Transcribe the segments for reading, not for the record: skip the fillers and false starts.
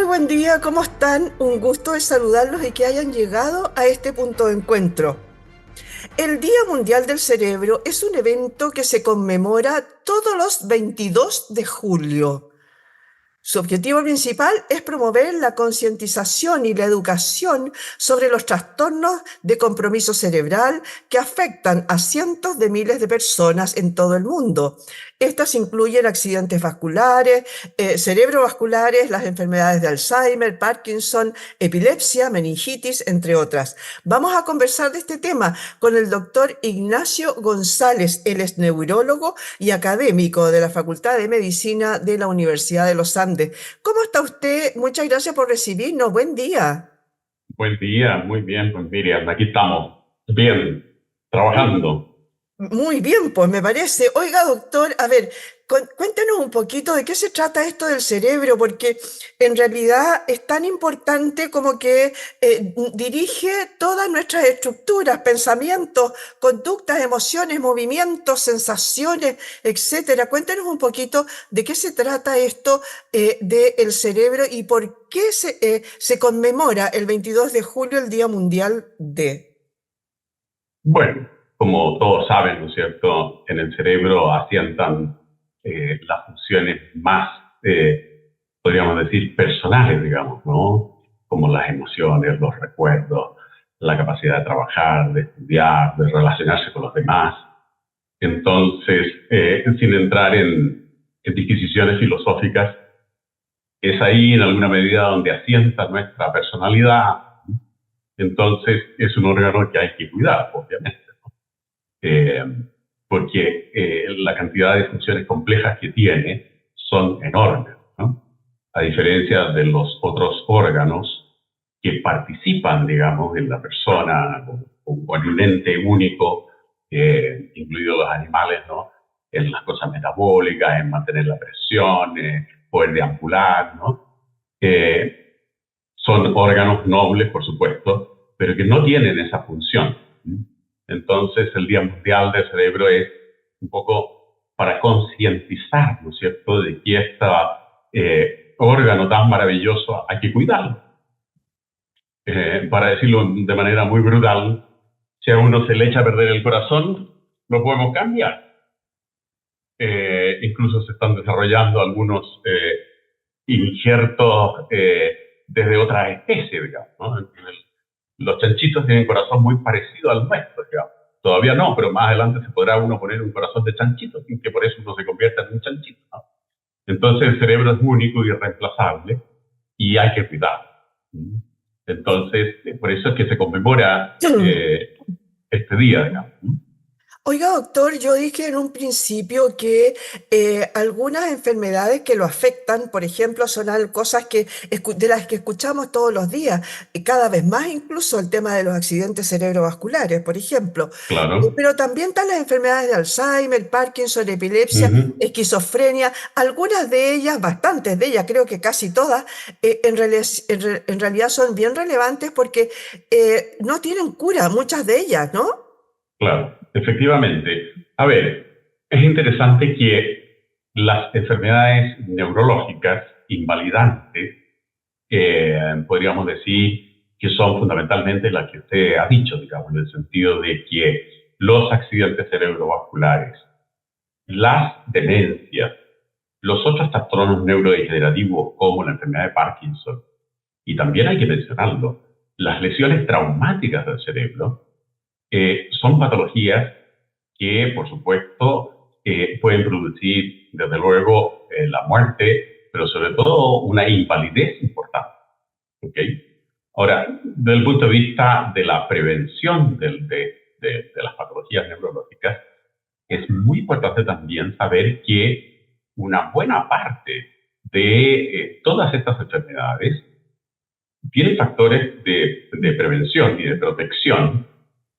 buen día, ¿cómo están? Un gusto de saludarlos y que hayan llegado a este punto de encuentro. El Día Mundial del Cerebro es un evento que se conmemora todos los 22 de julio. Su objetivo principal es promover la concientización y la educación sobre los trastornos de compromiso cerebral que afectan a cientos de miles de personas en todo el mundo. Estas incluyen accidentes vasculares, cerebrovasculares, las enfermedades de Alzheimer, Parkinson, epilepsia, meningitis, entre otras. Vamos a conversar de este tema con el doctor Ignacio González. Él es neurólogo y académico de la Facultad de Medicina de la Universidad de los Andes. ¿Cómo está usted? Muchas gracias por recibirnos. Buen día. Buen día, muy bien, pues Miriam, aquí estamos, bien, trabajando. Muy bien, pues me parece. Oiga, doctor, a ver, cuéntenos un poquito de qué se trata esto del cerebro, porque en realidad es tan importante como que dirige todas nuestras estructuras, pensamientos, conductas, emociones, movimientos, sensaciones, etcétera. Cuéntenos un poquito de qué se trata esto del cerebro y por qué se conmemora el 22 de julio el Día Mundial de... Bueno, como todos saben, ¿no es cierto?, en el cerebro asientan las funciones más, podríamos decir, personales, digamos, ¿no? Como las emociones, los recuerdos, la capacidad de trabajar, de estudiar, de relacionarse con los demás. Entonces, sin entrar en disquisiciones filosóficas, es ahí en alguna medida donde asienta nuestra personalidad. Entonces es un órgano que hay que cuidar, obviamente, ¿no? Eh, porque la cantidad de funciones complejas que tiene son enormes, ¿no? A diferencia de los otros órganos que participan, digamos, en la persona, con un ente único, incluidos los animales, ¿no? En las cosas metabólicas, en mantener la presión, poder deambular, ¿no? Son órganos nobles, por supuesto, pero que no tienen esa función. Entonces, el Día Mundial del Cerebro es un poco para concientizar, ¿no es cierto?, de que este órgano tan maravilloso hay que cuidarlo. Para decirlo de manera muy brutal, si a uno se le echa a perder el corazón, lo podemos cambiar. Incluso se están desarrollando algunos injertos desde otras especies, digamos, ¿no? Los chanchitos tienen un corazón muy parecido al nuestro, digamos. Todavía no, pero más adelante se podrá uno poner un corazón de chanchito, sin que por eso uno se convierta en un chanchito, ¿no? Entonces el cerebro es único y irreemplazable y hay que cuidarlo. Entonces, por eso es que se conmemora este día, digamos. Oiga, doctor, yo dije en un principio que algunas enfermedades que lo afectan, por ejemplo, son cosas de las que escuchamos todos los días, y cada vez más incluso el tema de los accidentes cerebrovasculares, por ejemplo. Claro. Pero también están las enfermedades de Alzheimer, Parkinson, epilepsia, esquizofrenia, algunas de ellas, bastantes de ellas, creo que casi todas, en realidad son bien relevantes porque no tienen cura, muchas de ellas, ¿no? Claro, efectivamente. A ver, es interesante que las enfermedades neurológicas invalidantes, podríamos decir que son fundamentalmente las que usted ha dicho, digamos, en el sentido de que los accidentes cerebrovasculares, las demencias, los otros trastornos neurodegenerativos como la enfermedad de Parkinson, y también hay que mencionarlo, las lesiones traumáticas del cerebro, son patologías que, por supuesto, pueden producir, desde luego, la muerte, pero sobre todo una invalidez importante. ¿Okay? Ahora, desde el punto de vista de la prevención de las patologías neurológicas, es muy importante también saber que una buena parte de todas estas enfermedades tienen factores de prevención y de protección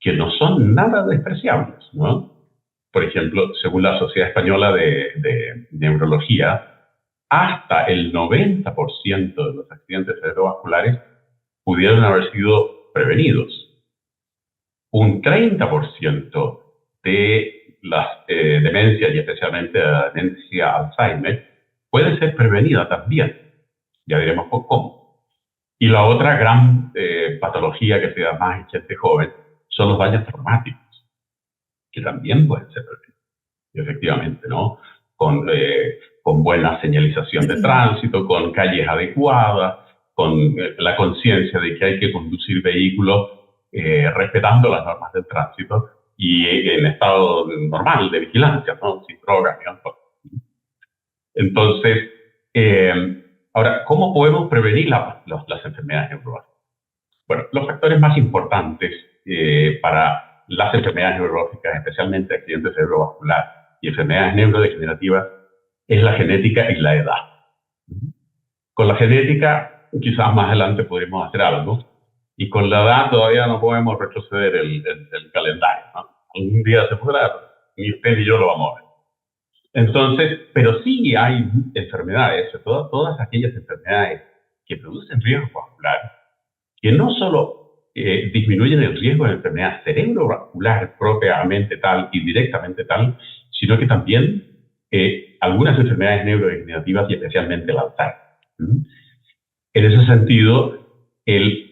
que no son nada despreciables, ¿no? Por ejemplo, según la Sociedad Española de Neurología, hasta el 90% de los accidentes cerebrovasculares pudieron haber sido prevenidos. Un 30% de las demencias, y especialmente la demencia Alzheimer, puede ser prevenida también. Ya diremos cómo. Y la otra gran patología que se da más en gente joven son los daños traumáticos, que también pueden ser prevenidos, efectivamente, ¿no? Con buena señalización de tránsito, con calles adecuadas, con la conciencia de que hay que conducir vehículos respetando las normas del tránsito y en estado normal de vigilancia, ¿no? Sin drogas ni alcohol. Entonces, ahora, ¿cómo podemos prevenir las enfermedades neurológicas? Bueno, los factores más importantes para las enfermedades neurológicas, especialmente accidentes cerebrovasculares y enfermedades neurodegenerativas, es la genética y la edad. Con la genética, quizás más adelante podremos hacer algo, y con la edad todavía no podemos retroceder el calendario, ¿no? Algún día se podrá, ni usted ni yo lo vamos a ver. Entonces, pero sí hay enfermedades, sobre todo todas aquellas enfermedades que producen riesgo vascular, que no solo disminuyen el riesgo de enfermedad cerebrovascular propiamente tal y directamente tal, sino que también algunas enfermedades neurodegenerativas y especialmente el Alzheimer. En ese sentido, el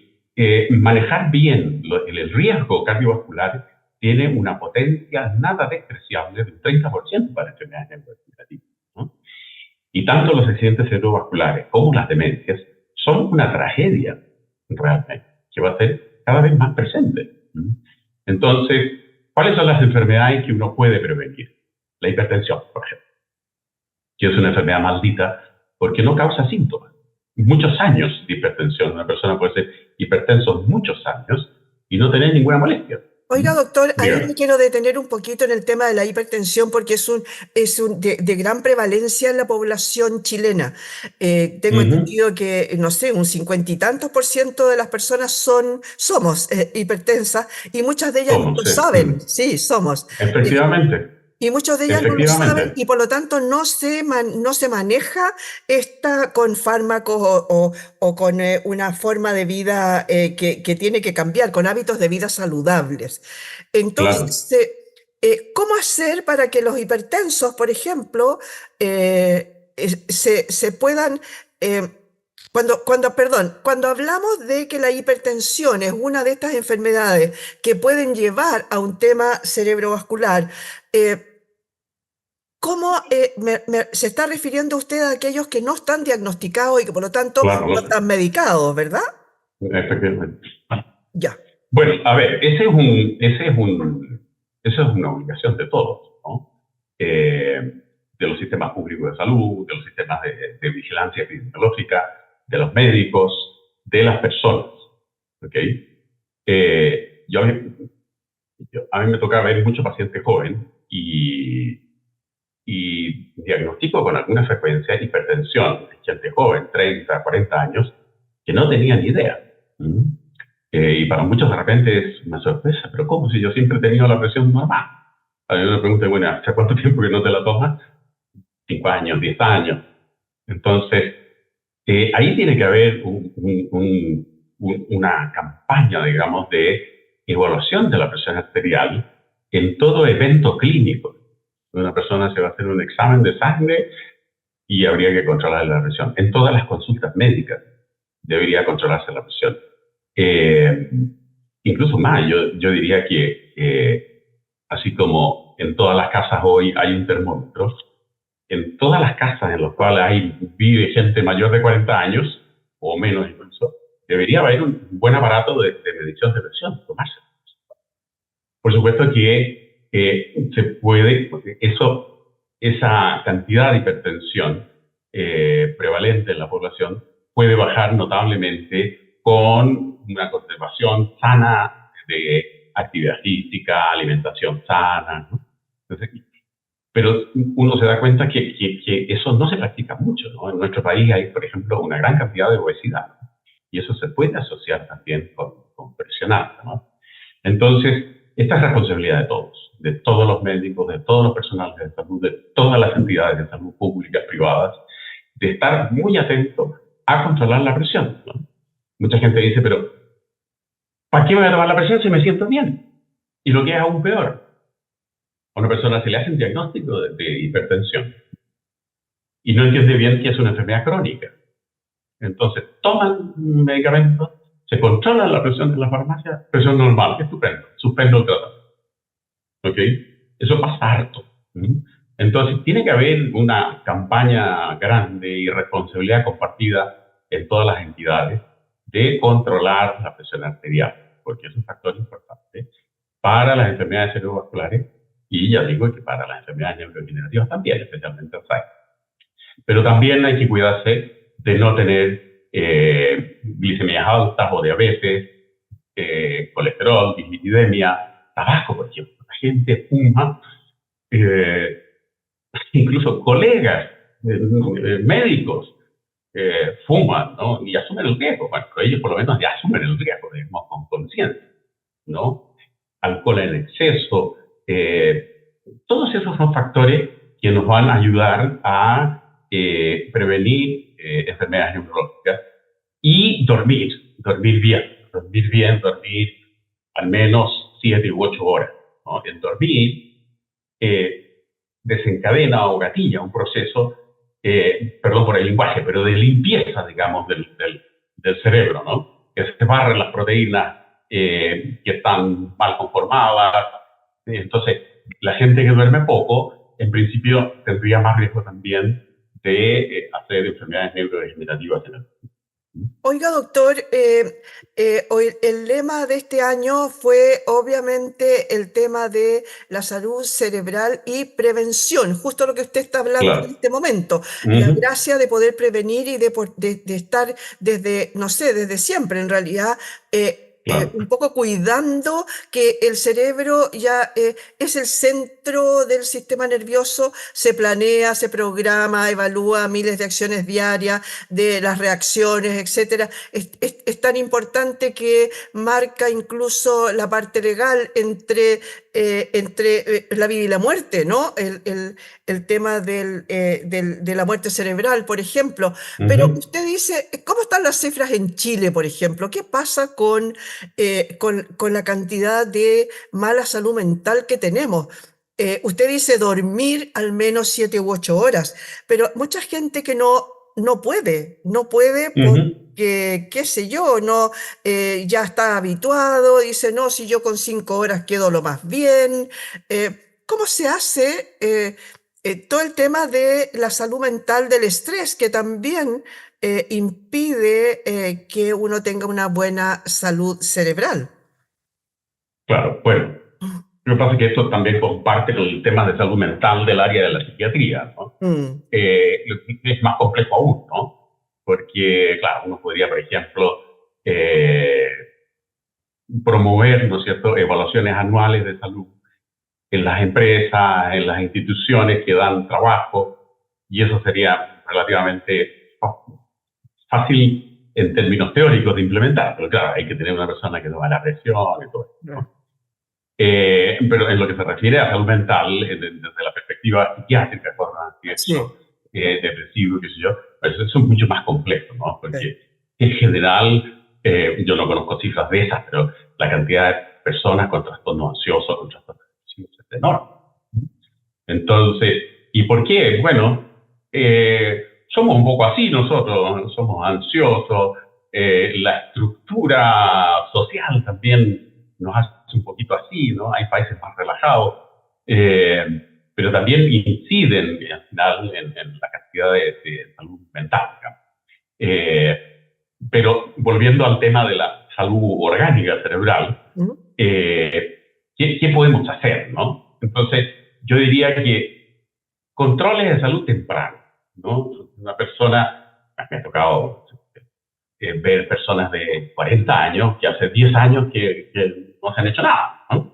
manejar bien el riesgo cardiovascular tiene una potencia nada despreciable del 30% para enfermedades neurodegenerativas, ¿no? Y tanto los accidentes cerebrovasculares como las demencias son una tragedia realmente, que va a ser cada vez más presente. Entonces, ¿cuáles son las enfermedades que uno puede prevenir? La hipertensión, por ejemplo, que es una enfermedad maldita porque no causa síntomas. Muchos años de hipertensión, una persona puede ser hipertenso muchos años y no tener ninguna molestia. Oiga, doctor, ahí me quiero detener un poquito en el tema de la hipertensión porque es de gran prevalencia en la población chilena. Tengo entendido que, no sé, un 50 y tantos % de las personas somos hipertensas y muchas de ellas no lo saben. Sí, somos. Efectivamente. Y muchos de ellas no lo saben y por lo tanto no se maneja con fármacos o con una forma de vida que tiene que cambiar, con hábitos de vida saludables. Entonces, ¿cómo hacer para que los hipertensos, por ejemplo, se puedan... Cuando hablamos de que la hipertensión es una de estas enfermedades que pueden llevar a un tema cerebrovascular, ¿cómo se está refiriendo usted a aquellos que no están diagnosticados y que por lo tanto no están medicados, verdad? Efectivamente. Ya. Bueno, a ver, esa es una obligación de todos, ¿no? De los sistemas públicos de salud, de los sistemas de vigilancia epidemiológica, de los médicos, de las personas, ¿ok? A mí me toca ver mucho paciente joven y diagnostico con alguna frecuencia hipertensión, gente joven, 30, 40 años, que no tenía ni idea. Y para muchos de repente es una sorpresa, pero ¿cómo? Si yo siempre he tenido la presión normal. A mí me preguntan, bueno, ¿hace cuánto tiempo que no te la tomas? 5 años, 10 años. Entonces, ahí tiene que haber una campaña, digamos, de evaluación de la presión arterial en todo evento clínico. Una persona se va a hacer un examen de sangre y habría que controlar la presión. En todas las consultas médicas debería controlarse la presión. Incluso más, yo diría que así como en todas las casas hoy hay un termómetro, en todas las casas en las cuales vive gente mayor de 40 años, o menos incluso, debería haber un buen aparato de medición de presión, tomarse. Por supuesto que se puede, esa cantidad de hipertensión prevalente en la población puede bajar notablemente con una conservación sana de actividad física, alimentación sana, ¿no? Entonces, pero uno se da cuenta que eso no se practica mucho, ¿no? En nuestro país hay, por ejemplo, una gran cantidad de obesidad, ¿no? Y eso se puede asociar también con presión alta, ¿no? Entonces, esta es responsabilidad de todos los médicos, de todos los personales de salud, de todas las entidades de salud públicas, privadas, de estar muy atentos a controlar la presión, ¿no? Mucha gente dice, pero ¿para qué me voy a tomar la presión si me siento bien? Y lo que es aún peor, a una persona se le hace un diagnóstico de hipertensión y no entiende bien que es una enfermedad crónica. Entonces, toman medicamentos, se controla la presión de la farmacia, presión normal, estupendo, suspendo el tratamiento. ¿Ok? Eso pasa harto. Entonces, tiene que haber una campaña grande y responsabilidad compartida en todas las entidades de controlar la presión arterial, porque es un factor importante para las enfermedades cerebrovasculares y ya digo que para las enfermedades neurodegenerativas también, especialmente Alzheimer. Pero también hay que cuidarse de no tener glicemias altas o diabetes, colesterol, dislipidemia, tabaco, por ejemplo. La gente fuma, incluso colegas médicos fuman, ¿no? Y asumen el riesgo. Bueno, ellos por lo menos ya asumen el riesgo, digamos, con conciencia, ¿no? Alcohol en exceso, todos esos son factores que nos van a ayudar a prevenir enfermedades neurológicas y dormir bien, dormir al menos 7 u 8 horas, ¿no? El dormir desencadena o gatilla un proceso, perdón por el lenguaje, pero de limpieza, digamos, del cerebro, ¿no? Que se barren las proteínas que están mal conformadas. Entonces, la gente que duerme poco, en principio, tendría más riesgo también de hacer enfermedades neurodegenerativas en el futuro. Oiga, doctor, hoy el lema de este año fue obviamente el tema de la salud cerebral y prevención, justo lo que usted está hablando en Claro. este momento. La gracia de poder prevenir y de estar desde, no sé, desde siempre en realidad, Claro. un poco cuidando que el cerebro ya es el centro del sistema nervioso, se planea, se programa, evalúa miles de acciones diarias, de las reacciones, etcétera. Es tan importante que marca incluso la parte legal entre la vida y la muerte, ¿no? El tema de la muerte cerebral, por ejemplo. Pero usted dice, ¿cómo están las cifras en Chile, por ejemplo? ¿Qué pasa con la cantidad de mala salud mental que tenemos? Usted dice dormir al menos 7 u 8 horas, pero mucha gente que no puede porque, qué sé yo, no, ya está habituado, dice, no, si yo con 5 horas quedo lo más bien. ¿Cómo se hace todo el tema de la salud mental del estrés, que también impide que uno tenga una buena salud cerebral? Claro, bueno. Lo que pasa es que esto también comparte con el tema de salud mental del área de la psiquiatría, ¿no? Es más complejo aún, ¿no? Porque, claro, uno podría, por ejemplo, promover, ¿no es cierto?, evaluaciones anuales de salud en las empresas, en las instituciones que dan trabajo, y eso sería relativamente fácil en términos teóricos de implementar, pero claro, hay que tener una persona que tome la presión y todo eso, ¿no? Pero en lo que se refiere a salud mental, desde la perspectiva psiquiátrica, por ansioso, depresivo, qué sé yo, pues eso es mucho más complejo, ¿no? Porque en general, yo no conozco cifras de esas, pero la cantidad de personas con trastorno ansioso, con trastorno depresivo es enorme. Entonces, ¿y por qué? Bueno, somos un poco así nosotros, somos ansiosos, la estructura social también nos hace un poquito así, ¿no? Hay países más relajados, pero también inciden al final en la cantidad de salud mental, digamos. Pero volviendo al tema de la salud orgánica cerebral, ¿qué podemos hacer, no? Entonces, yo diría que controles de salud temprano, ¿no? Una persona, me ha tocado ver personas de 40 años que hace 10 años que no se han hecho nada, ¿no?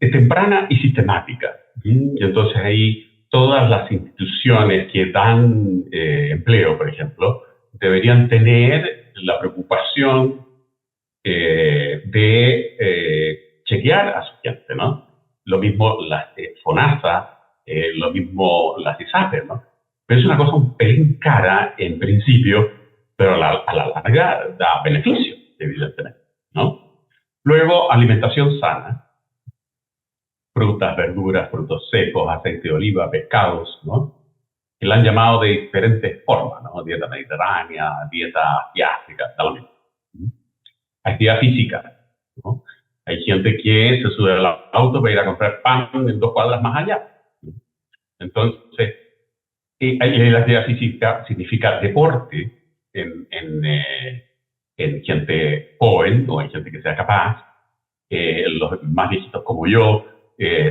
Temprana y sistemática. Y entonces ahí todas las instituciones que dan empleo, por ejemplo, deberían tener la preocupación de chequear a su gente, ¿no? Lo mismo las FONASA, lo mismo las ISAPRE, ¿no? Pero es una cosa un pelín cara en principio, pero a la larga da beneficio, evidentemente, ¿no? Luego, alimentación sana, frutas, verduras, frutos secos, aceite de oliva, pescados, ¿no? que la han llamado de diferentes formas, ¿no? Dieta mediterránea, dieta asiática, da lo mismo. Actividad física, ¿no? Hay gente que se sube al auto para ir a comprar pan en 2 cuadras más allá. Entonces, la actividad física significa deporte en gente joven o en gente que sea capaz. Los más viejitos como yo,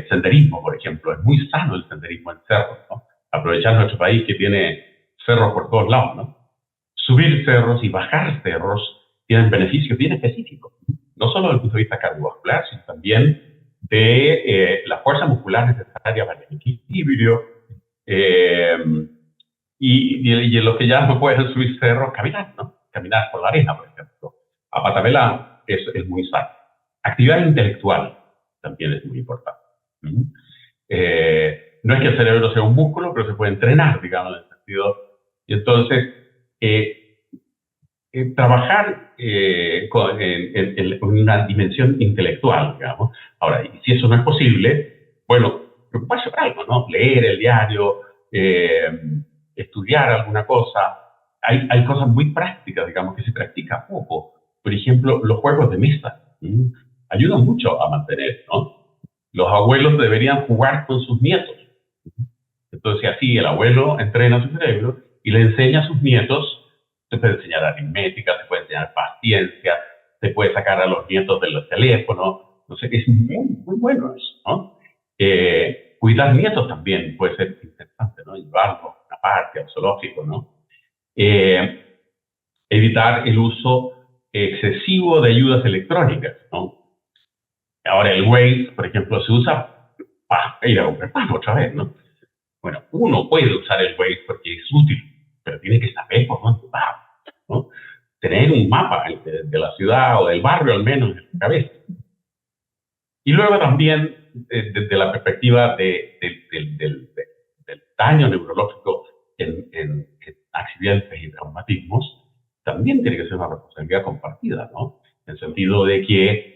senderismo, por ejemplo. Es muy sano el senderismo en cerros, ¿no? Aprovechar nuestro país que tiene cerros por todos lados, ¿no? Subir cerros y bajar cerros tienen beneficios bien específicos, no solo desde el punto de vista cardiovascular, sino también de la fuerza muscular necesaria para el equilibrio. Y en los que ya no pueden subir cerros, caminar, ¿no? Caminar por la arena, por ejemplo. A pata pelada es muy sano. Actividad intelectual también es muy importante. No es que el cerebro sea un músculo, pero se puede entrenar, digamos, en el sentido. Y entonces, trabajar en una dimensión intelectual, digamos. Ahora, y si eso no es posible, bueno, preocuparse por algo, ¿no? Leer el diario, estudiar alguna cosa. Hay cosas muy prácticas, digamos, que se practica poco. Por ejemplo, los juegos de mesa ayudan mucho a mantener, ¿no? Los abuelos deberían jugar con sus nietos. Entonces, así el abuelo entrena su cerebro y le enseña a sus nietos. Se puede enseñar aritmética, se puede enseñar paciencia, se puede sacar a los nietos de los teléfonos. No sé, es muy, muy bueno eso, ¿no? Cuidar nietos también puede ser interesante, ¿no? Llevarlos a una parte, al zoológico, ¿no? Evitar el uso excesivo de ayudas electrónicas, ¿no? Ahora el Waze, por ejemplo, se usa para ir a comprar pan otra vez, ¿no? Bueno, uno puede usar el Waze porque es útil, pero tiene que saber por dónde va, ¿no? Tener un mapa de la ciudad o del barrio al menos en la cabeza. Y luego también, desde la perspectiva del daño neurológico en accidentes y traumatismos, también tiene que ser una responsabilidad compartida, ¿no? En el sentido de que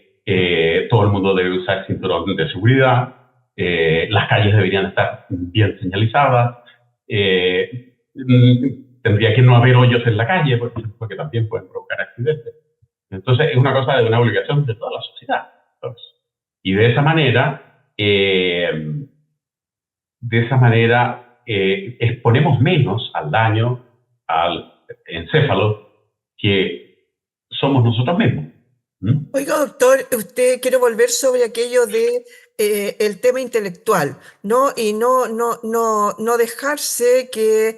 todo el mundo debe usar cinturón de seguridad, las calles deberían estar bien señalizadas, tendría que no haber hoyos en la calle, porque también pueden provocar accidentes. Entonces, es una cosa de una obligación de toda la sociedad. Entonces, y de esa manera exponemos menos al daño al encéfalo que somos nosotros mismos. Oiga, doctor, usted quiere volver sobre aquello de el tema intelectual, ¿no? Y no dejarse que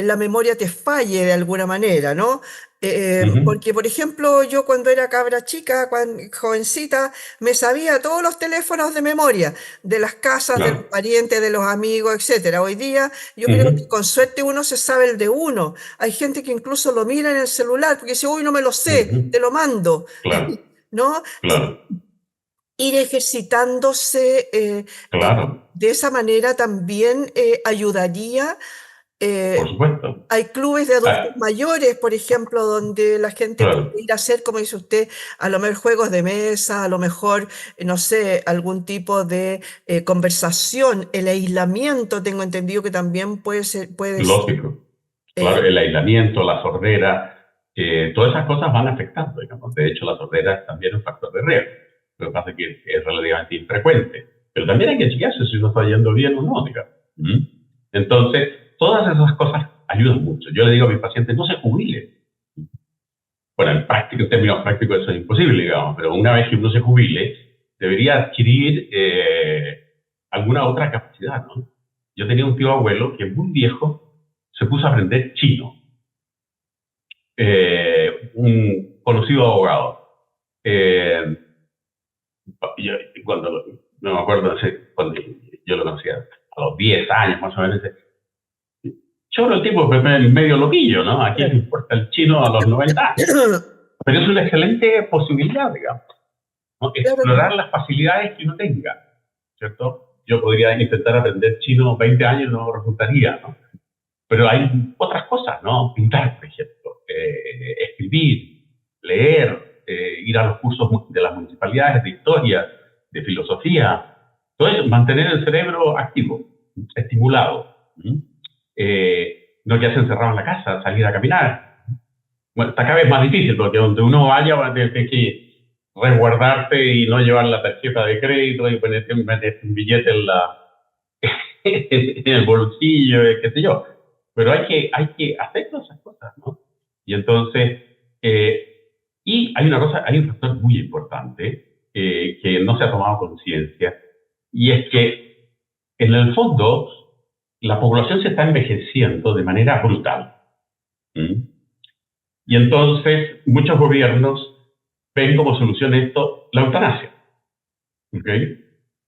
la memoria te falle de alguna manera, ¿no? Porque, por ejemplo, yo cuando era cabra chica, jovencita, me sabía todos los teléfonos de memoria, de las casas, de los Claro. parientes, de los amigos, etcétera. Hoy día yo creo que con suerte uno se sabe el de uno. Hay gente que incluso lo mira en el celular porque dice, uy, no me lo sé, te lo mando. Claro, ¿No? claro, Ir ejercitándose claro, de esa manera también ayudaría. por eh, supuesto. Hay clubes de adultos Ah, mayores, por ejemplo, donde la gente puede claro, ir a hacer, como dice usted, a lo mejor juegos de mesa, a lo mejor, no sé, algún tipo de conversación. El aislamiento, tengo entendido que también puede ser. lógico. eh, Claro, el aislamiento, la sordera, todas esas cosas van afectando, digamos. De hecho, la sordera es también un factor de riesgo. Lo que pasa es que es relativamente infrecuente. Pero también hay que chequearse si uno está yendo bien o no, digamos. Entonces, todas esas cosas ayudan mucho. Yo le digo a mis pacientes, no se jubile. Bueno, en términos prácticos eso es imposible, digamos, pero una vez que uno se jubile, debería adquirir alguna otra capacidad, ¿no? Yo tenía un tío abuelo que muy viejo se puso a aprender chino. Un conocido abogado. Yo, cuando, no me acuerdo, cuando yo lo conocía a los 10 años más o menos, yo el tipo medio loquillo, ¿no? ¿A quién le importa el chino a los 90 años? Pero es una excelente posibilidad, digamos, ¿no? Claro, Explorar las facilidades que uno tenga, ¿cierto? Yo podría intentar aprender chino 20 años, no resultaría, ¿no? Pero hay otras cosas, ¿no? Pintar, por ejemplo, escribir, leer, ir a los cursos de las municipalidades de historia, de filosofía, todo eso, mantener el cerebro activo, estimulado. no quedarse encerrado en la casa, salir a caminar. Bueno, está cada vez más difícil porque donde uno vaya va a tener que resguardarte y no llevar la tarjeta de crédito y meter un billete en el bolsillo, qué sé yo. Pero hay que hacer todas esas cosas, ¿no? Y entonces, hay un factor muy importante que no se ha tomado conciencia, y es que en el fondo la población se está envejeciendo de manera brutal. ¿Mm? Y entonces muchos gobiernos ven como solución esto la eutanasia. ¿Okay?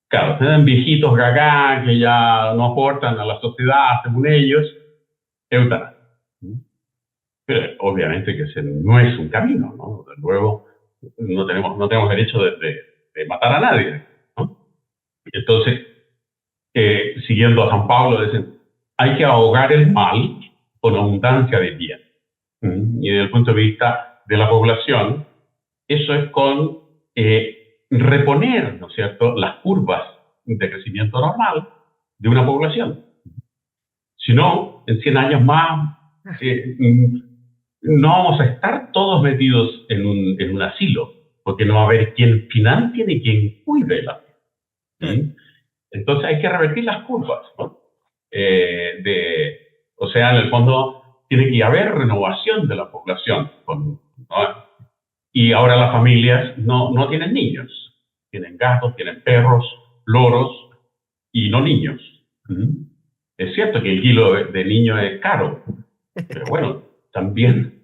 Claro, tienen viejitos gagá que ya no aportan a la sociedad según ellos, eutanasia. Pero obviamente que ese no es un camino, ¿no? De luego, no tenemos derecho de matar a nadie, ¿no? Entonces, siguiendo a San Pablo, dicen, hay que ahogar el mal con abundancia de bien. Y desde el punto de vista de la población, eso es con reponer, ¿no es cierto?, las curvas de crecimiento normal de una población. Si no, en 100 años más, no vamos a estar todos metidos en un asilo, porque no va a haber quien financie ni quien cuide la vida. Entonces hay que revertir las curvas, ¿no? O sea, en el fondo tiene que haber renovación de la población. ¿No? Y ahora las familias no tienen niños, tienen gatos, tienen perros, loros y no niños. Es cierto que el kilo de niño es caro, pero bueno, también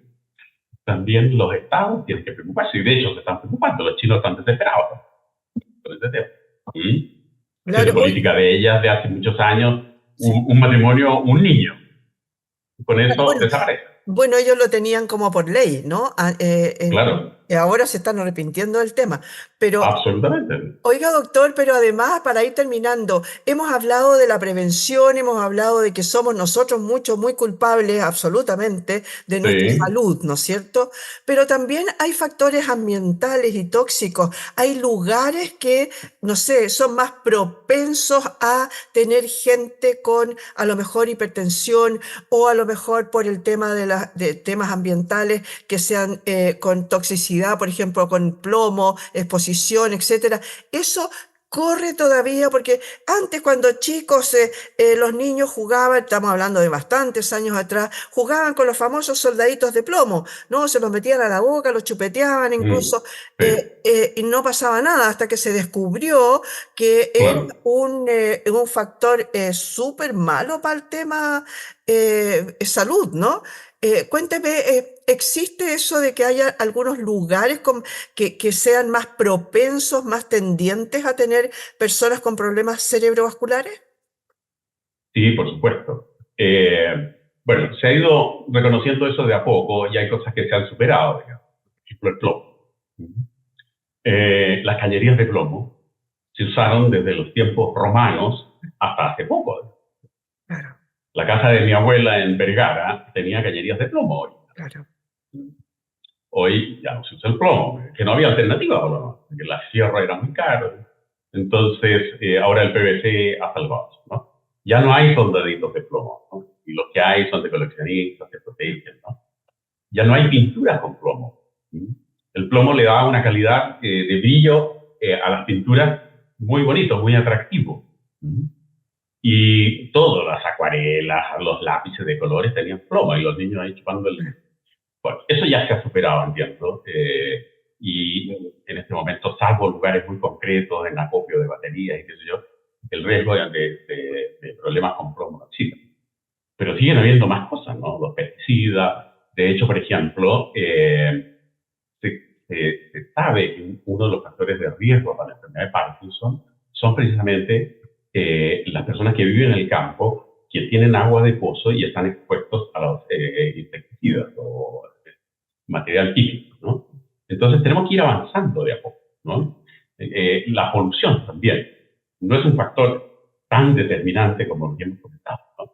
los estados tienen que preocuparse, y de hecho se están preocupando, los chinos están desesperados con este tema. Claro, La política de ellas de hace muchos años, un matrimonio, un niño, con eso desaparece. Bueno, ellos lo tenían como por ley, ¿no? Claro. Ahora se están arrepintiendo del tema. Pero, absolutamente. Oiga, doctor, pero además, para ir terminando, hemos hablado de la prevención, hemos hablado de que somos nosotros muchos muy culpables, absolutamente, de nuestra salud, ¿no es cierto? Pero también hay factores ambientales y tóxicos. Hay lugares que, no sé, son más propensos a tener gente con a lo mejor hipertensión, o a lo mejor por el tema de temas ambientales que sean con toxicidad, por ejemplo, con plomo, exposición, etcétera. Eso corre todavía porque antes cuando chicos los niños jugaban, estamos hablando de bastantes años atrás, jugaban con los famosos soldaditos de plomo, ¿no? Se los metían a la boca, los chupeteaban incluso, y no pasaba nada hasta que se descubrió que era un factor súper malo para el tema salud, ¿no? Cuénteme, ¿existe eso de que haya algunos lugares que sean más propensos, más tendientes a tener personas con problemas cerebrovasculares? Sí, por supuesto. Bueno, se ha ido reconociendo eso de a poco y hay cosas que se han superado, digamos. Por ejemplo, el plomo. Las cañerías de plomo se usaron desde los tiempos romanos hasta hace poco. Claro. La casa de mi abuela en Vergara tenía cañerías de plomo hoy. Claro. Hoy ya no se usa el plomo, que no había alternativa, porque la sierra era muy cara. Entonces, ahora el PVC ha salvado eso, ¿no? Ya no hay soldaditos de plomo, ¿no? Y los que hay son de coleccionistas, que protegen, ¿no? Ya no hay pinturas con plomo. El plomo le da una calidad de brillo a las pinturas muy bonito, muy atractivo. Y todas las acuarelas, los lápices de colores tenían plomo y los niños ahí chupando el... Bueno, eso ya se ha superado, entiendo. Y en este momento, salvo lugares muy concretos, en acopio de baterías y qué sé yo, el riesgo de problemas con plomo no existe. Pero siguen habiendo más cosas, ¿no? Los pesticidas. De hecho, por ejemplo, se sabe que uno de los factores de riesgo para la enfermedad de Parkinson son precisamente las personas que viven en el campo, que tienen agua de pozo y están expuestos a los insecticidas o material químico, ¿no? Entonces tenemos que ir avanzando de a poco, ¿no? La polución también no es un factor tan determinante como lo que hemos comentado, ¿no?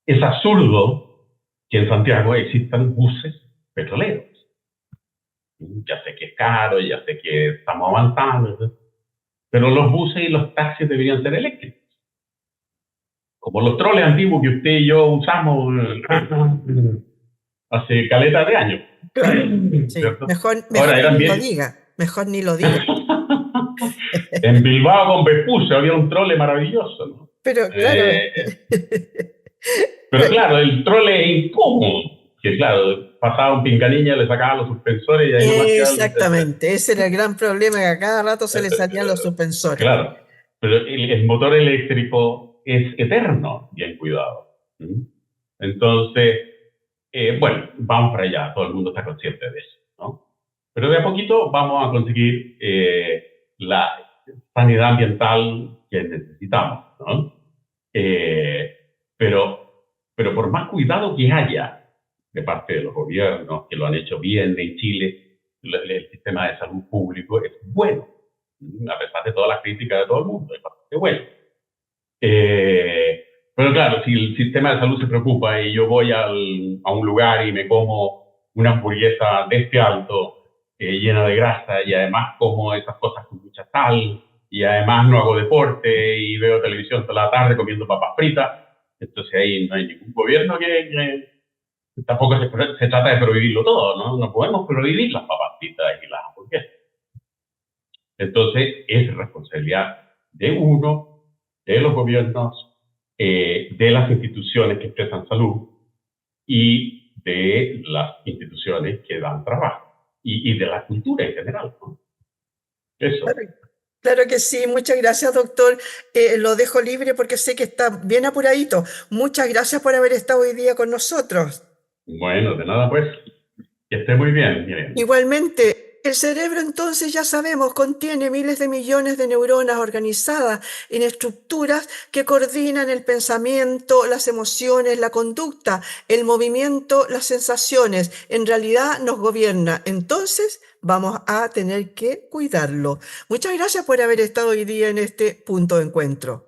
Es absurdo que en Santiago existan buses petroleros. Ya sé que es caro, ya sé que estamos avanzando, pero los buses y los taxis deberían ser eléctricos. como los troles antiguos que usted y yo usamos hace caleta de años, Claro, sí. ¿cierto? Mejor, Ahora, mejor eran ni lo bien. diga, mejor ni lo diga. En Bilbao con Vespucio había un trole maravilloso, ¿no? Pero claro, Eh, pero claro, el trole es incómodo, que claro, pasaba un pinganiña, le sacaba los suspensores y ahí nomás quedaba exactamente, ese era el gran problema, que a cada rato se le salían los el- suspensores. claro, pero el motor eléctrico es eterno, bien cuidado. ¿Mm? Entonces, bueno, vamos para allá, todo el mundo está consciente de eso, ¿no? Pero de a poquito vamos a conseguir la sanidad ambiental que necesitamos, ¿no? Eh, pero, pero por más cuidado que haya de parte de los gobiernos, que lo han hecho bien en Chile, el sistema de salud público es bueno, a pesar de todas las críticas de todo el mundo, es bastante bueno. Pero claro, si el sistema de salud se preocupa y yo voy a un lugar y me como una hamburguesa de este alto, llena de grasa, y además como esas cosas con mucha sal, y además no hago deporte y veo televisión toda la tarde comiendo papas fritas, entonces ahí no hay ningún gobierno que tampoco se trata de prohibirlo todo, ¿no? No podemos prohibir las papas fritas y las hamburguesas. Entonces es responsabilidad de uno, de los gobiernos, de las instituciones que prestan salud y de las instituciones que dan trabajo y de la cultura en general, ¿no? Eso. Claro, claro que sí, muchas gracias, doctor. Lo dejo libre porque sé que está bien apuradito. Muchas gracias por haber estado hoy día con nosotros. Bueno, de nada pues, que esté muy bien, miren. Igualmente, el cerebro entonces ya sabemos contiene miles de millones de neuronas organizadas en estructuras que coordinan el pensamiento, las emociones, la conducta, el movimiento, las sensaciones. En realidad nos gobierna. Entonces vamos a tener que cuidarlo. Muchas gracias por haber estado hoy día en este punto de encuentro.